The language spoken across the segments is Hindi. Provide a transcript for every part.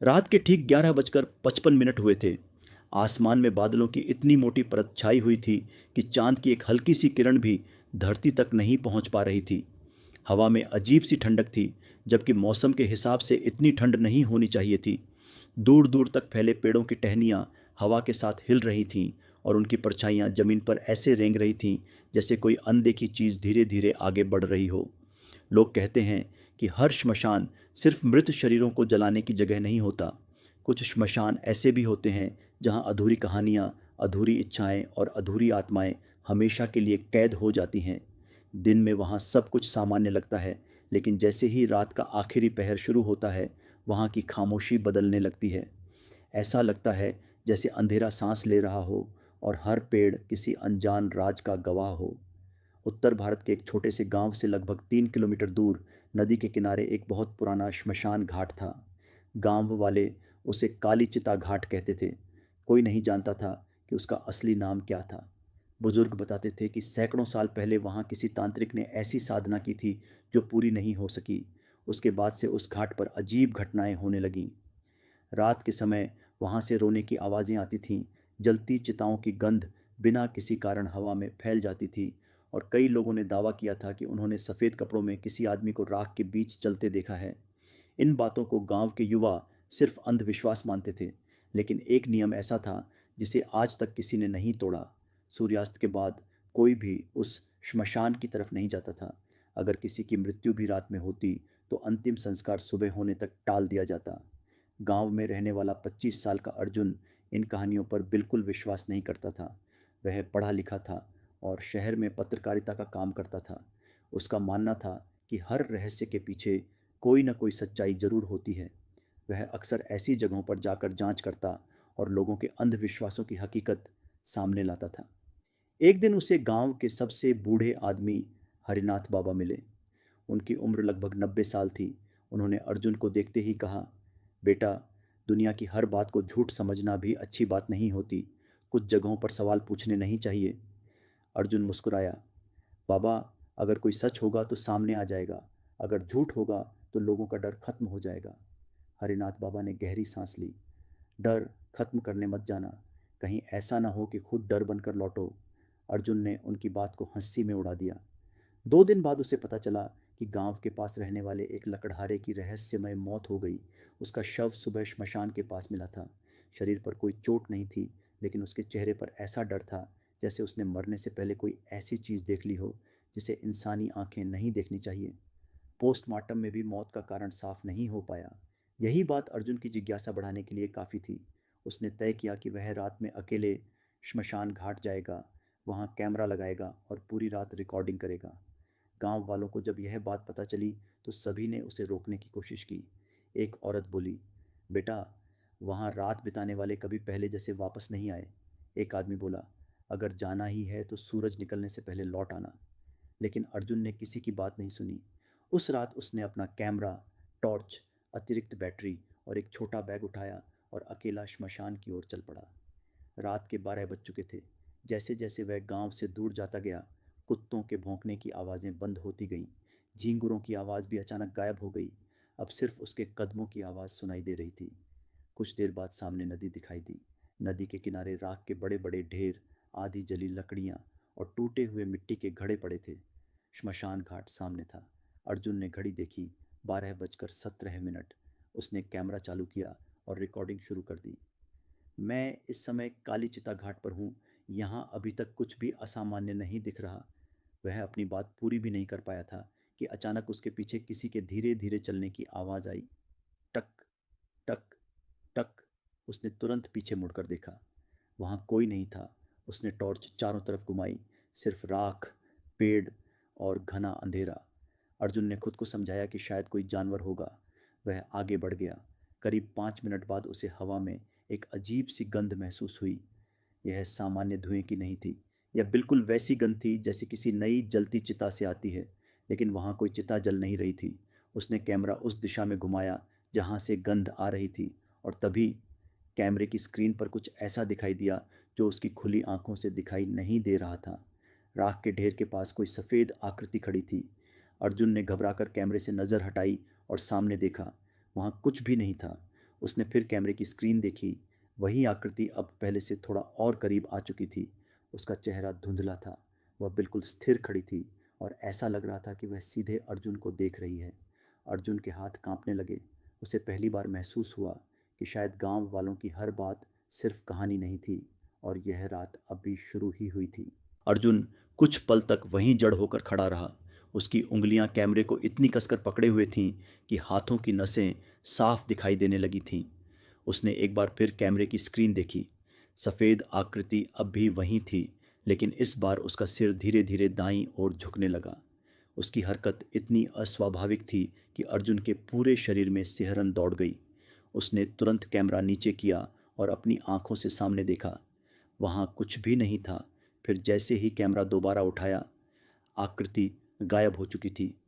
रात के ठीक 11:55 हुए थे। आसमान में बादलों की इतनी मोटी परत छाई हुई थी कि चांद की एक हल्की सी किरण भी धरती तक नहीं पहुंच पा रही थी। हवा में अजीब सी ठंडक थी, जबकि मौसम के हिसाब से इतनी ठंड नहीं होनी चाहिए थी। दूर दूर तक फैले पेड़ों की टहनियाँ हवा के साथ हिल रही थीं और उनकी परछाइयाँ जमीन पर ऐसे रेंग रही थीं जैसे कोई अनदेखी चीज़ धीरे धीरे आगे बढ़ रही हो। लोग कहते हैं कि हर श्मशान सिर्फ मृत शरीरों को जलाने की जगह नहीं होता। कुछ श्मशान ऐसे भी होते हैं जहां अधूरी कहानियां, अधूरी इच्छाएं और अधूरी आत्माएं हमेशा के लिए कैद हो जाती हैं। दिन में वहां सब कुछ सामान्य लगता है, लेकिन जैसे ही रात का आखिरी पहर शुरू होता है, वहां की खामोशी बदलने लगती है। ऐसा लगता है जैसे अंधेरा सांस ले रहा हो और हर पेड़ किसी अनजान राज का गवाह हो। उत्तर भारत के एक छोटे से गांव से लगभग 3 किलोमीटर दूर नदी के किनारे एक बहुत पुराना श्मशान घाट था। गांव वाले उसे काली चिता घाट कहते थे। कोई नहीं जानता था कि उसका असली नाम क्या था। बुजुर्ग बताते थे कि सैकड़ों साल पहले वहां किसी तांत्रिक ने ऐसी साधना की थी जो पूरी नहीं हो सकी। उसके बाद से उस घाट पर अजीब घटनाएं होने लगीं। रात के समय वहां से रोने की आवाज़ें आती थीं, जलती चिताओं की गंध बिना किसी कारण हवा में फैल जाती थी, और कई लोगों ने दावा किया था कि उन्होंने सफ़ेद कपड़ों में किसी आदमी को राख के बीच चलते देखा है। इन बातों को गांव के युवा सिर्फ अंधविश्वास मानते थे, लेकिन एक नियम ऐसा था जिसे आज तक किसी ने नहीं तोड़ा। सूर्यास्त के बाद कोई भी उस श्मशान की तरफ नहीं जाता था। अगर किसी की मृत्यु भी रात में होती तो अंतिम संस्कार सुबह होने तक टाल दिया जाता। गांव में रहने वाला 25 साल का अर्जुन इन कहानियों पर बिल्कुल विश्वास नहीं करता था। वह पढ़ा लिखा था और शहर में पत्रकारिता का काम करता था। उसका मानना था कि हर रहस्य के पीछे कोई न कोई सच्चाई जरूर होती है। वह अक्सर ऐसी जगहों पर जाकर जांच करता और लोगों के अंधविश्वासों की हकीकत सामने लाता था। एक दिन उसे गांव के सबसे बूढ़े आदमी हरिनाथ बाबा मिले। उनकी उम्र लगभग 90 साल थी। उन्होंने अर्जुन को देखते ही कहा, बेटा, दुनिया की हर बात को झूठ समझना भी अच्छी बात नहीं होती। कुछ जगहों पर सवाल पूछने नहीं चाहिए। अर्जुन मुस्कुराया। बाबा, अगर कोई सच होगा तो सामने आ जाएगा, अगर झूठ होगा तो लोगों का डर खत्म हो जाएगा। हरिनाथ बाबा ने गहरी सांस ली। डर खत्म करने मत जाना, कहीं ऐसा ना हो कि खुद डर बनकर लौटो। अर्जुन ने उनकी बात को हंसी में उड़ा दिया। 2 दिन बाद उसे पता चला कि गांव के पास रहने वाले एक लकड़हारे की रहस्यमय मौत हो गई। उसका शव सुबह श्मशान के पास मिला था। शरीर पर कोई चोट नहीं थी, लेकिन उसके चेहरे पर ऐसा डर था जैसे उसने मरने से पहले कोई ऐसी चीज़ देख ली हो जिसे इंसानी आंखें नहीं देखनी चाहिए। पोस्टमार्टम में भी मौत का कारण साफ नहीं हो पाया। यही बात अर्जुन की जिज्ञासा बढ़ाने के लिए काफ़ी थी। उसने तय किया कि वह रात में अकेले श्मशान घाट जाएगा, वहाँ कैमरा लगाएगा और पूरी रात रिकॉर्डिंग करेगा। गांव वालों को जब यह बात पता चली तो सभी ने उसे रोकने की कोशिश की। एक औरत बोली, बेटा, वहाँ रात बिताने वाले कभी पहले जैसे वापस नहीं आए। एक आदमी बोला, अगर जाना ही है तो सूरज निकलने से पहले लौट आना। लेकिन अर्जुन ने किसी की बात नहीं सुनी। उस रात उसने अपना कैमरा, टॉर्च, अतिरिक्त बैटरी और एक छोटा बैग उठाया और अकेला श्मशान की ओर चल पड़ा। रात के 12 बज चुके थे। जैसे जैसे वह गांव से दूर जाता गया, कुत्तों के भौंकने की आवाज़ें बंद होती गईं। झींगुरों की आवाज़ भी अचानक गायब हो गई। अब सिर्फ उसके कदमों की आवाज़ सुनाई दे रही थी। कुछ देर बाद सामने नदी दिखाई दी। नदी के किनारे राख के बड़े बड़े ढेर, आधी जली लकड़ियाँ और टूटे हुए मिट्टी के घड़े पड़े थे। श्मशान घाट सामने था। अर्जुन ने घड़ी देखी, 12:17। उसने कैमरा चालू किया और रिकॉर्डिंग शुरू कर दी। मैं इस समय काली चिता घाट पर हूँ। यहाँ अभी तक कुछ भी असामान्य नहीं दिख रहा। वह अपनी बात पूरी भी नहीं कर पाया था कि अचानक उसके पीछे किसी के धीरे धीरे चलने की आवाज़ आई। टक, टक, टक। उसने तुरंत पीछे मुड़कर देखा। वहाँ कोई नहीं था। उसने टॉर्च चारों तरफ घुमाई। सिर्फ राख, पेड़ और घना अंधेरा। अर्जुन ने खुद को समझाया कि शायद कोई जानवर होगा। वह आगे बढ़ गया। करीब 5 मिनट बाद उसे हवा में एक अजीब सी गंध महसूस हुई। यह सामान्य धुएं की नहीं थी। यह बिल्कुल वैसी गंध थी जैसे किसी नई जलती चिता से आती है, लेकिन वहाँ कोई चिता जल नहीं रही थी। उसने कैमरा उस दिशा में घुमाया जहाँ से गंध आ रही थी, और तभी कैमरे की स्क्रीन पर कुछ ऐसा दिखाई दिया जो उसकी खुली आंखों से दिखाई नहीं दे रहा था। राख के ढेर के पास कोई सफ़ेद आकृति खड़ी थी। अर्जुन ने घबराकर कैमरे से नज़र हटाई और सामने देखा। वहाँ कुछ भी नहीं था। उसने फिर कैमरे की स्क्रीन देखी। वही आकृति अब पहले से थोड़ा और करीब आ चुकी थी। उसका चेहरा धुंधला था। वह बिल्कुल स्थिर खड़ी थी और ऐसा लग रहा था कि वह सीधे अर्जुन को देख रही है। अर्जुन के हाथ कांपने लगे। उसे पहली बार महसूस हुआ कि शायद गांव वालों की हर बात सिर्फ कहानी नहीं थी और यह रात अभी शुरू ही हुई थी। अर्जुन कुछ पल तक वहीं जड़ होकर खड़ा रहा। उसकी उंगलियां कैमरे को इतनी कसकर पकड़े हुए थीं कि हाथों की नसें साफ दिखाई देने लगी थीं। उसने एक बार फिर कैमरे की स्क्रीन देखी। सफ़ेद आकृति अब भी वहीं थी, लेकिन इस बार उसका सिर धीरे धीरे दाईं ओर झुकने लगा। उसकी हरकत इतनी अस्वाभाविक थी कि अर्जुन के पूरे शरीर में सिहरन दौड़ गई। उसने तुरंत कैमरा नीचे किया और अपनी आंखों से सामने देखा। वहाँ कुछ भी नहीं था। फिर जैसे ही कैमरा दोबारा उठाया, आकृति गायब हो चुकी थी।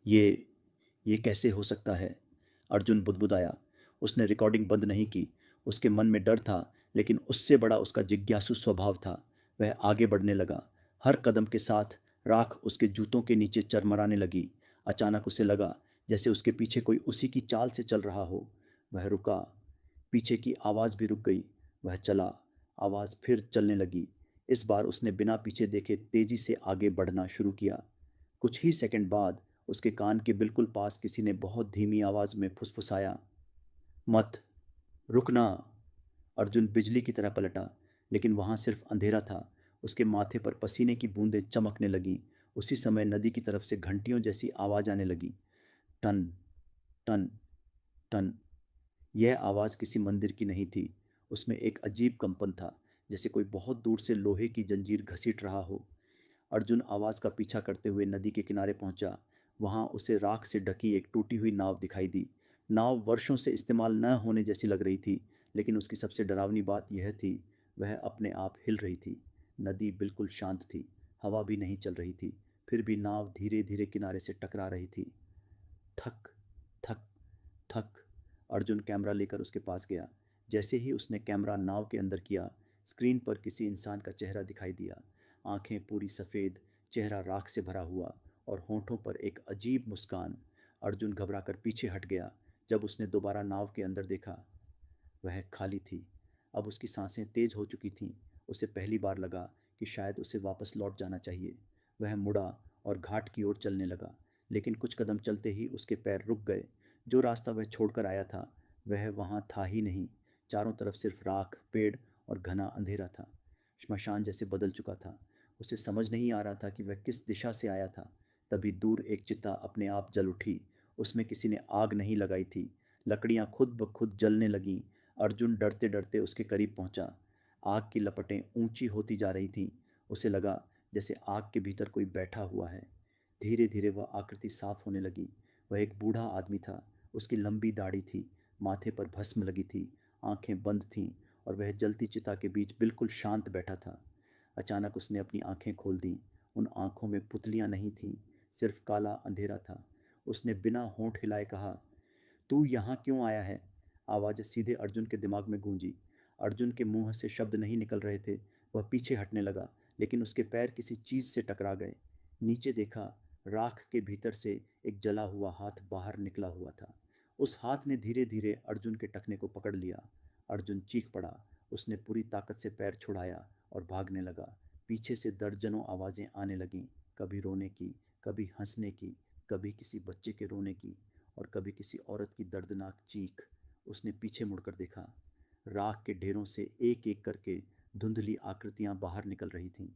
ये ये कैसे हो सकता है? अर्जुन बुदबुदाया। उसने रिकॉर्डिंग बंद नहीं की। उसके मन में डर था, लेकिन उससे बड़ा उसका जिज्ञासु स्वभाव था। वह आगे बढ़ने लगा। हर कदम के साथ राख उसके जूतों के नीचे चरमराने लगी। अचानक उसे लगा जैसे उसके पीछे कोई उसी की चाल से चल रहा हो। वह रुका। पीछे की आवाज़ भी रुक गई। वह चला। आवाज़ फिर चलने लगी। इस बार उसने बिना पीछे देखे तेजी से आगे बढ़ना शुरू किया। कुछ ही सेकंड बाद उसके कान के बिल्कुल पास किसी ने बहुत धीमी आवाज़ में फुसफुसाया, मत, रुकना। अर्जुन बिजली की तरह पलटा, लेकिन वहाँ सिर्फ अंधेरा था। उसके माथे पर पसीने की बूंदें चमकने लगीं। उसी समय नदी की तरफ से घंटियों जैसी आवाज़ आने लगी। टन, टन, टन। यह आवाज़ किसी मंदिर की नहीं थी। उसमें एक अजीब कंपन था, जैसे कोई बहुत दूर से लोहे की जंजीर घसीट रहा हो। अर्जुन आवाज़ का पीछा करते हुए नदी के किनारे पहुंचा। वहां उसे राख से ढकी एक टूटी हुई नाव दिखाई दी। नाव वर्षों से इस्तेमाल न होने जैसी लग रही थी, लेकिन उसकी सबसे डरावनी बात यह थी, वह अपने आप हिल रही थी। नदी बिल्कुल शांत थी। हवा भी नहीं चल रही थी। फिर भी नाव धीरे धीरे किनारे से टकरा रही थी। थक, थक, थक। अर्जुन कैमरा लेकर उसके पास गया। जैसे ही उसने कैमरा नाव के अंदर किया, स्क्रीन पर किसी इंसान का चेहरा दिखाई दिया। आंखें पूरी सफ़ेद, चेहरा राख से भरा हुआ और होंठों पर एक अजीब मुस्कान। अर्जुन घबराकर पीछे हट गया। जब उसने दोबारा नाव के अंदर देखा, वह खाली थी। अब उसकी सांसें तेज हो चुकी थीं। उसे पहली बार लगा कि शायद उसे वापस लौट जाना चाहिए। वह मुड़ा और घाट की ओर चलने लगा, लेकिन कुछ कदम चलते ही उसके पैर रुक गए। जो रास्ता वह छोड़कर आया था, वह वहाँ था ही नहीं। चारों तरफ सिर्फ राख, पेड़ और घना अंधेरा था। श्मशान जैसे बदल चुका था। उसे समझ नहीं आ रहा था कि वह किस दिशा से आया था। तभी दूर एक चिता अपने आप जल उठी। उसमें किसी ने आग नहीं लगाई थी। लकड़ियां खुद ब खुद जलने लगीं। अर्जुन डरते डरते उसके करीब पहुंचा। आग की लपटें ऊंची होती जा रही थीं। उसे लगा जैसे आग के भीतर कोई बैठा हुआ है। धीरे धीरे वह आकृति साफ होने लगी। वह एक बूढ़ा आदमी था। उसकी लंबी दाढ़ी थी। माथे पर भस्म लगी थी। आंखें बंद थीं और वह जलती चिता के बीच बिल्कुल शांत बैठा था। अचानक उसने अपनी आंखें खोल दीं। उन आंखों में पुतलियां नहीं थीं, सिर्फ काला अंधेरा था। उसने बिना होंठ हिलाए कहा, तू यहाँ क्यों आया है? आवाज़ सीधे अर्जुन के दिमाग में गूंजी। अर्जुन के मुंह से शब्द नहीं निकल रहे थे। वह पीछे हटने लगा, लेकिन उसके पैर किसी चीज़ से टकरा गए। नीचे देखा, राख के भीतर से एक जला हुआ हाथ बाहर निकला हुआ था। उस हाथ ने धीरे धीरे अर्जुन के टखने को पकड़ लिया। अर्जुन चीख पड़ा। उसने पूरी ताकत से पैर छुड़ाया और भागने लगा। पीछे से दर्जनों आवाज़ें आने लगीं, कभी रोने की, कभी हंसने की, कभी किसी बच्चे के रोने की और कभी किसी औरत की दर्दनाक चीख। उसने पीछे मुड़कर देखा। राख के ढेरों से एक एक करके धुंधली आकृतियां बाहर निकल रही थीं।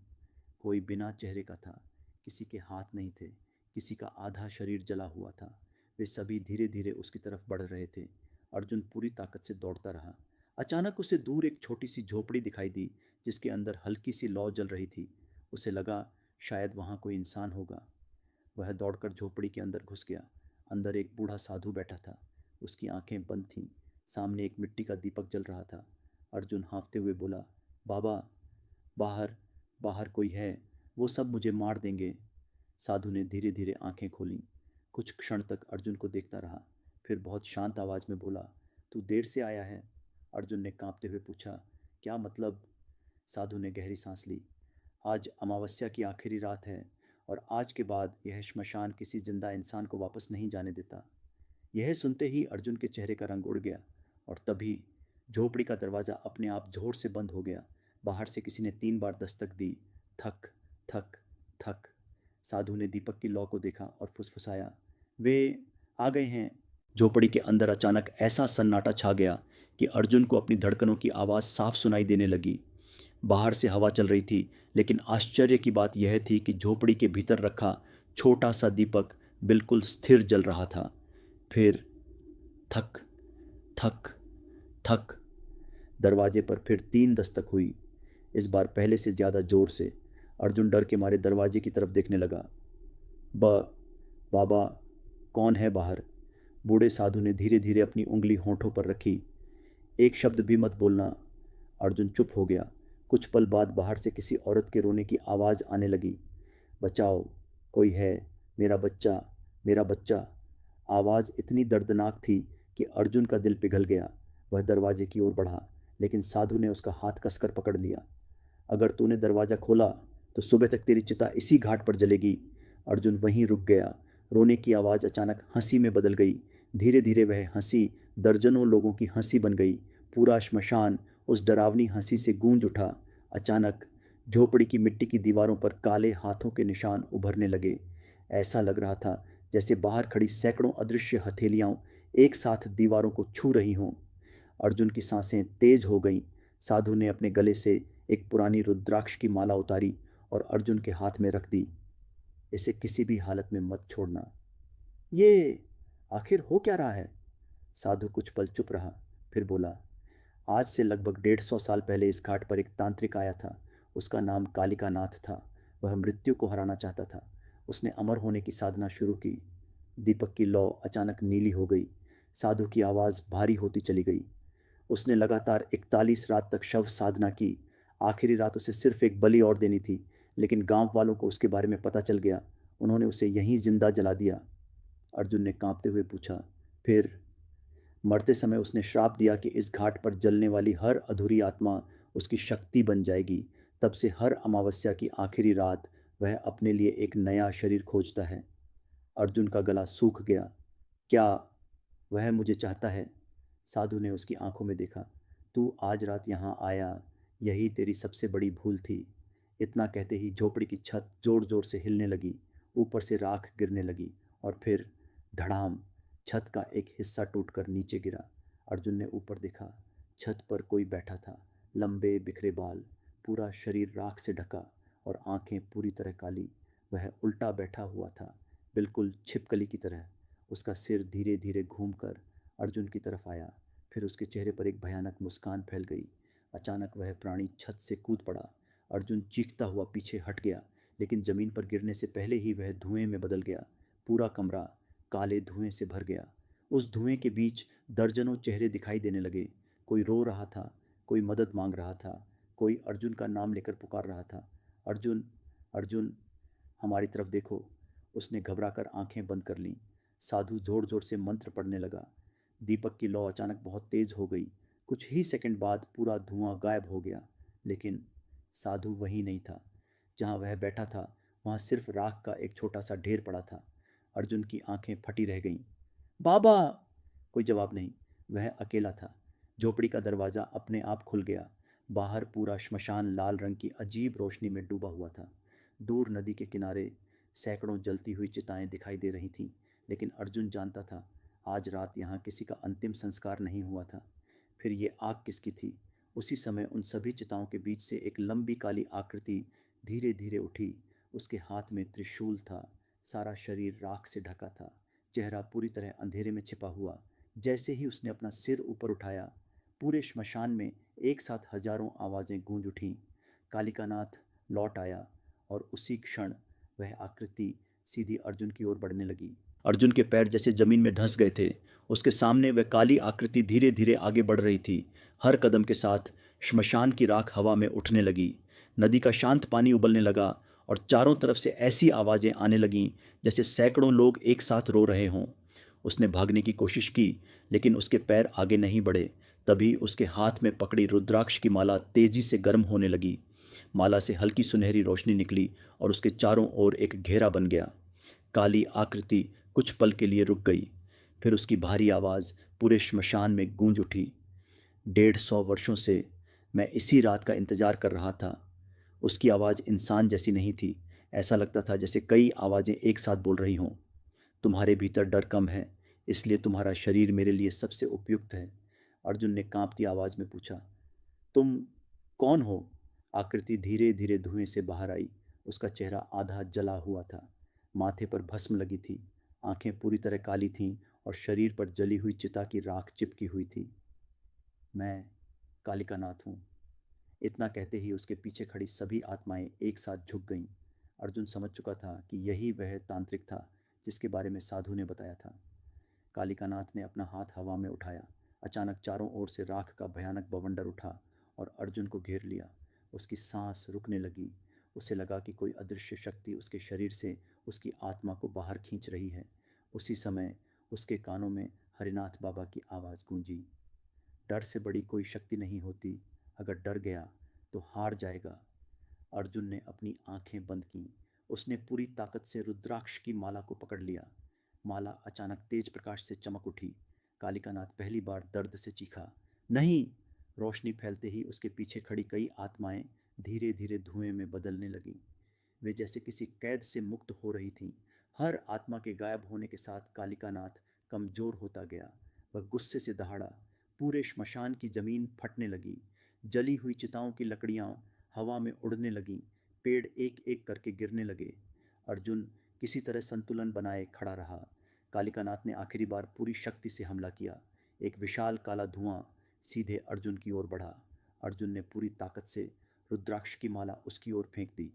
कोई बिना चेहरे का था। किसी के हाथ नहीं थे। किसी का आधा शरीर जला हुआ था। वे सभी धीरे धीरे उसकी तरफ बढ़ रहे थे। अर्जुन पूरी ताकत से दौड़ता रहा। अचानक उसे दूर एक छोटी सी झोपड़ी दिखाई दी, जिसके अंदर हल्की सी लौ जल रही थी। उसे लगा शायद वहाँ कोई इंसान होगा। वह दौड़कर झोपड़ी के अंदर घुस गया। अंदर एक बूढ़ा साधु बैठा था। उसकी आंखें बंद थीं। सामने एक मिट्टी का दीपक जल रहा था। अर्जुन हाँफते हुए बोला, बाबा, बाहर, बाहर कोई है। वो सब मुझे मार देंगे। साधु ने धीरे धीरे आंखें खोलीं। कुछ क्षण तक अर्जुन को देखता रहा। फिर बहुत शांत आवाज में बोला, तू देर से आया है? अर्जुन ने कांपते हुए पूछा, क्या मतलब? साधु ने गहरी सांस ली। आज अमावस्या की आखिरी रात है और आज के बाद यह श्मशान किसी जिंदा इंसान को वापस नहीं जाने देता। यह सुनते ही अर्जुन के चेहरे का रंग उड़ गया और तभी झोपड़ी का दरवाज़ा अपने आप जोर से बंद हो गया। बाहर से किसी ने 3 बार दस्तक दी। थक थक थक। साधु ने दीपक की लौ को देखा और फुसफुसाया, वे आ गए हैं। झोपड़ी के अंदर अचानक ऐसा सन्नाटा छा गया कि अर्जुन को अपनी धड़कनों की आवाज़ साफ सुनाई देने लगी। बाहर से हवा चल रही थी, लेकिन आश्चर्य की बात यह थी कि झोपड़ी के भीतर रखा छोटा सा दीपक बिल्कुल स्थिर जल रहा था। फिर थक थक थक। दरवाजे पर फिर 3 दस्तक हुई, इस बार पहले से ज़्यादा जोर से। अर्जुन डर के मारे दरवाजे की तरफ देखने लगा। बाबा, कौन है बाहर? बूढ़े साधु ने धीरे धीरे अपनी उंगली होंठों पर रखी। एक शब्द भी मत बोलना। अर्जुन चुप हो गया। कुछ पल बाद बाहर से किसी औरत के रोने की आवाज़ आने लगी। बचाओ, कोई है, मेरा बच्चा, मेरा बच्चा। आवाज़ इतनी दर्दनाक थी कि अर्जुन का दिल पिघल गया। वह दरवाजे की ओर बढ़ा, लेकिन साधु ने उसका हाथ कसकर पकड़ लिया। अगर तूने दरवाज़ा खोला तो सुबह तक तेरी चिता इसी घाट पर जलेगी। अर्जुन वहीं रुक गया। रोने की आवाज़ अचानक हंसी में बदल गई। धीरे धीरे वह हंसी दर्जनों लोगों की हंसी बन गई। पूरा श्मशान उस डरावनी हंसी से गूंज उठा। अचानक झोपड़ी की मिट्टी की दीवारों पर काले हाथों के निशान उभरने लगे। ऐसा लग रहा था जैसे बाहर खड़ी सैकड़ों अदृश्य हथेलियां एक साथ दीवारों को छू रही हों। अर्जुन की सांसें तेज हो गईं। साधु ने अपने गले से एक पुरानी रुद्राक्ष की माला उतारी और अर्जुन के हाथ में रख दी। इसे किसी भी हालत में मत छोड़ना। ये आखिर हो क्या रहा है? साधु कुछ पल चुप रहा, फिर बोला, आज से लगभग 150 साल पहले इस घाट पर एक तांत्रिक आया था। उसका नाम कालिका नाथ था। वह मृत्यु को हराना चाहता था। उसने अमर होने की साधना शुरू की। दीपक की लौ अचानक नीली हो गई। साधु की आवाज़ भारी होती चली गई। उसने लगातार 41 रात तक शव साधना की। आखिरी रात उसे सिर्फ एक बलि और देनी थी, लेकिन गांव वालों को उसके बारे में पता चल गया। उन्होंने उसे यहीं जिंदा जला दिया। अर्जुन ने कांपते हुए पूछा, फिर? मरते समय उसने श्राप दिया कि इस घाट पर जलने वाली हर अधूरी आत्मा उसकी शक्ति बन जाएगी। तब से हर अमावस्या की आखिरी रात वह अपने लिए एक नया शरीर खोजता है। अर्जुन का गला सूख गया। क्या वह मुझे चाहता है? साधु ने उसकी आंखों में देखा। तू आज रात यहाँ आया, यही तेरी सबसे बड़ी भूल थी। इतना कहते ही झोपड़ी की छत जोर जोर से हिलने लगी। ऊपर से राख गिरने लगी और फिर धड़ाम, छत का एक हिस्सा टूटकर नीचे गिरा। अर्जुन ने ऊपर देखा। छत पर कोई बैठा था। लंबे बिखरे बाल, पूरा शरीर राख से ढका और आंखें पूरी तरह काली। वह उल्टा बैठा हुआ था, बिल्कुल छिपकली की तरह। उसका सिर धीरे धीरे घूमकर अर्जुन की तरफ आया। फिर उसके चेहरे पर एक भयानक मुस्कान फैल गई। अचानक वह प्राणी छत से कूद पड़ा। अर्जुन चीखता हुआ पीछे हट गया, लेकिन जमीन पर गिरने से पहले ही वह धुएं में बदल गया। पूरा कमरा काले धुएं से भर गया। उस धुएं के बीच दर्जनों चेहरे दिखाई देने लगे। कोई रो रहा था, कोई मदद मांग रहा था, कोई अर्जुन का नाम लेकर पुकार रहा था। अर्जुन, अर्जुन, हमारी तरफ देखो। उसने घबराकर आंखें बंद कर लीं। साधु जोर जोर से मंत्र पढ़ने लगा। दीपक की लौ अचानक बहुत तेज हो गई। कुछ ही सेकंड बाद पूरा धुआं गायब हो गया, लेकिन साधु वहीं नहीं था। जहां वह बैठा था वहां सिर्फ राख का एक छोटा सा ढेर पड़ा था। अर्जुन की आंखें फटी रह गईं। बाबा! कोई जवाब नहीं। वह अकेला था। झोपड़ी का दरवाज़ा अपने आप खुल गया। बाहर पूरा श्मशान लाल रंग की अजीब रोशनी में डूबा हुआ था। दूर नदी के किनारे सैकड़ों जलती हुई चिताएं दिखाई दे रही थीं, लेकिन अर्जुन जानता था आज रात यहाँ किसी का अंतिम संस्कार नहीं हुआ था। फिर ये आग किसकी थी? उसी समय उन सभी चिताओं के बीच से एक लंबी काली आकृति धीरे धीरे उठी। उसके हाथ में त्रिशूल था। सारा शरीर राख से ढका था, चेहरा पूरी तरह अंधेरे में छिपा हुआ। जैसे ही उसने अपना सिर ऊपर उठाया, पूरे श्मशान में एक साथ हजारों आवाज़ें गूंज उठीं। कालिकानाथ लौट आया और उसी क्षण वह आकृति सीधी अर्जुन की ओर बढ़ने लगी। अर्जुन के पैर जैसे जमीन में धंस गए थे। उसके सामने वह काली आकृति धीरे धीरे आगे बढ़ रही थी। हर कदम के साथ श्मशान की राख हवा में उठने लगी। नदी का शांत पानी उबलने लगा और चारों तरफ से ऐसी आवाज़ें आने लगीं जैसे सैकड़ों लोग एक साथ रो रहे हों। उसने भागने की कोशिश की, लेकिन उसके पैर आगे नहीं बढ़े। तभी उसके हाथ में पकड़ी रुद्राक्ष की माला तेजी से गर्म होने लगी। माला से हल्की सुनहरी रोशनी निकली और उसके चारों ओर एक घेरा बन गया। काली आकृति कुछ पल के लिए रुक गई, फिर उसकी भारी आवाज़ पूरे श्मशान में गूंज उठी। 150 वर्षों से मैं इसी रात का इंतज़ार कर रहा था। उसकी आवाज़ इंसान जैसी नहीं थी। ऐसा लगता था जैसे कई आवाज़ें एक साथ बोल रही हों। तुम्हारे भीतर डर कम है, इसलिए तुम्हारा शरीर मेरे लिए सबसे उपयुक्त है। अर्जुन ने कांपती आवाज़ में पूछा। तुम कौन हो? आकृति धीरे धीरे धुएं से बाहर आई। उसका चेहरा आधा जला हुआ था। माथे पर भस्म लगी थी, आंखें पूरी तरह काली थीं और शरीर पर जली हुई चिता की राख चिपकी हुई थी। मैं कालिका नाथ हूँ। इतना कहते ही उसके पीछे खड़ी सभी आत्माएं एक साथ झुक गईं। अर्जुन समझ चुका था कि यही वह तांत्रिक था जिसके बारे में साधु ने बताया था। कालिकानाथ ने अपना हाथ हवा में उठाया। अचानक चारों ओर से राख का भयानक बवंडर उठा और अर्जुन को घेर लिया। उसकी सांस रुकने लगी। उसे लगा कि कोई अदृश्य शक्ति उसके शरीर से उसकी आत्मा को बाहर खींच रही है। उसी समय उसके कानों में हरिनाथ बाबा की आवाज़ गूंजी। डर से बड़ी कोई शक्ति नहीं होती। अगर डर गया तो हार जाएगा। अर्जुन ने अपनी आंखें बंद कीं। उसने पूरी ताकत से रुद्राक्ष की माला को पकड़ लिया। माला अचानक तेज प्रकाश से चमक उठी। कालिकानाथ पहली बार दर्द से चीखा, नहीं! रोशनी फैलते ही उसके पीछे खड़ी कई आत्माएं धीरे धीरे धुएं में बदलने लगीं। वे जैसे किसी कैद से मुक्त हो रही थीं। हर आत्मा के गायब होने के साथ कालिकानाथ कमजोर होता गया। वह गुस्से से दहाड़ा। पूरे श्मशान की जमीन फटने लगी। जली हुई चिताओं की लकड़ियां हवा में उड़ने लगीं। पेड़ एक एक करके गिरने लगे। अर्जुन किसी तरह संतुलन बनाए खड़ा रहा। कालिकानाथ ने आखिरी बार पूरी शक्ति से हमला किया। एक विशाल काला धुआं सीधे अर्जुन की ओर बढ़ा। अर्जुन ने पूरी ताकत से रुद्राक्ष की माला उसकी ओर फेंक दी।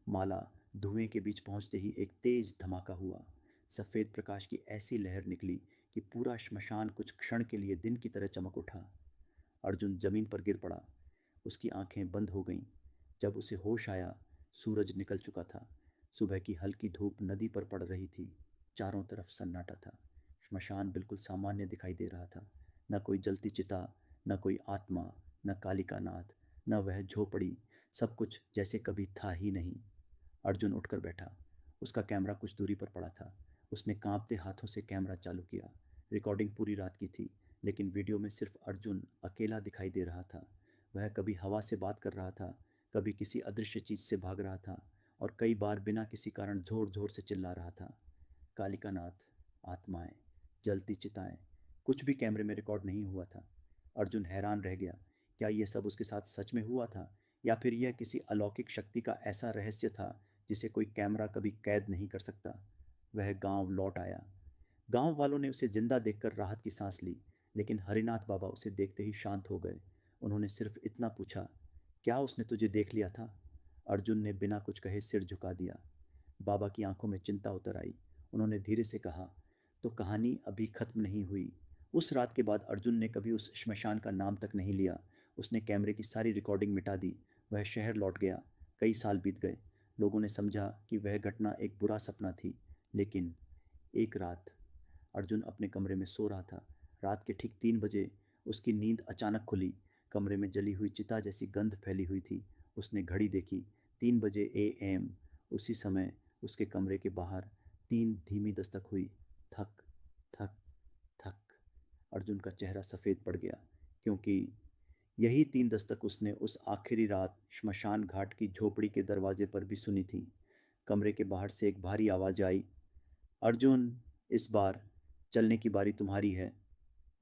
माला धुएं के बीच पहुंचते ही एक तेज धमाका हुआ। सफ़ेद प्रकाश की ऐसी लहर निकली कि पूरा श्मशान कुछ क्षण के लिए दिन की तरह चमक उठा। अर्जुन जमीन पर गिर पड़ा। उसकी आंखें बंद हो गईं। जब उसे होश आया, सूरज निकल चुका था। सुबह की हल्की धूप नदी पर पड़ रही थी। चारों तरफ सन्नाटा था। श्मशान बिल्कुल सामान्य दिखाई दे रहा था। न कोई जलती चिता, न कोई आत्मा, न कालिका नाथ, न वह झोपड़ी। सब कुछ जैसे कभी था ही नहीं। अर्जुन उठकर बैठा। उसका कैमरा कुछ दूरी पर पड़ा था। उसने कांपते हाथों से कैमरा चालू किया। रिकॉर्डिंग पूरी रात की थी, लेकिन वीडियो में सिर्फ अर्जुन अकेला दिखाई दे रहा था। वह कभी हवा से बात कर रहा था, कभी किसी अदृश्य चीज से भाग रहा था और कई बार बिना किसी कारण जोर जोर से चिल्ला रहा था। कालिकानाथ, आत्माएं, जलती चिताएं, कुछ भी कैमरे में रिकॉर्ड नहीं हुआ था। अर्जुन हैरान रह गया। क्या यह सब उसके साथ सच में हुआ था, या फिर यह किसी अलौकिक शक्ति का ऐसा रहस्य था जिसे कोई कैमरा कभी कैद नहीं कर सकता। वह गांव लौट आया। गांव वालों ने उसे जिंदा देखकर राहत की सांस ली, लेकिन हरिनाथ बाबा उसे देखते ही शांत हो गए। उन्होंने सिर्फ इतना पूछा, क्या उसने तुझे देख लिया था? अर्जुन ने बिना कुछ कहे सिर झुका दिया। बाबा की आंखों में चिंता उतर आई। उन्होंने धीरे से कहा, तो कहानी अभी खत्म नहीं हुई। उस रात के बाद अर्जुन ने कभी उस श्मशान का नाम तक नहीं लिया। उसने कैमरे की सारी रिकॉर्डिंग मिटा दी। वह शहर लौट गया। कई साल बीत गए। लोगों ने समझा कि वह घटना एक बुरा सपना थी। लेकिन एक रात अर्जुन अपने कमरे में सो रहा था। रात के ठीक 3 बजे उसकी नींद अचानक खुली। कमरे में जली हुई चिता जैसी गंध फैली हुई थी। उसने घड़ी देखी, 3 बजे AM। उसी समय उसके कमरे के बाहर 3 धीमी दस्तक हुई। थक थक थक। अर्जुन का चेहरा सफ़ेद पड़ गया, क्योंकि यही 3 दस्तक उसने उस आखिरी रात श्मशान घाट की झोपड़ी के दरवाजे पर भी सुनी थी। कमरे के बाहर से एक भारी आवाज़ आई, अर्जुन, इस बार चलने की बारी तुम्हारी है।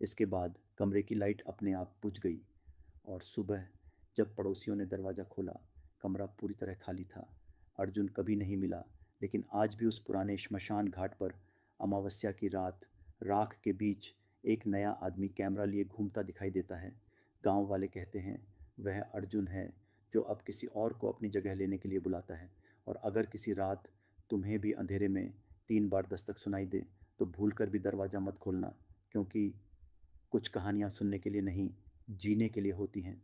इसके बाद कमरे की लाइट अपने आप बुझ गई और सुबह जब पड़ोसियों ने दरवाज़ा खोला, कमरा पूरी तरह खाली था। अर्जुन कभी नहीं मिला, लेकिन आज भी उस पुराने श्मशान घाट पर अमावस्या की रात राख के बीच एक नया आदमी कैमरा लिए घूमता दिखाई देता है। गांव वाले कहते हैं वह अर्जुन है जो अब किसी और को अपनी जगह लेने के लिए बुलाता है। और अगर किसी रात तुम्हें भी अंधेरे में 3 बार दस्तक सुनाई दे तो भूल कर भी दरवाज़ा मत खोलना, क्योंकि कुछ कहानियाँ सुनने के लिए नहीं, जीने के लिए होती हैं।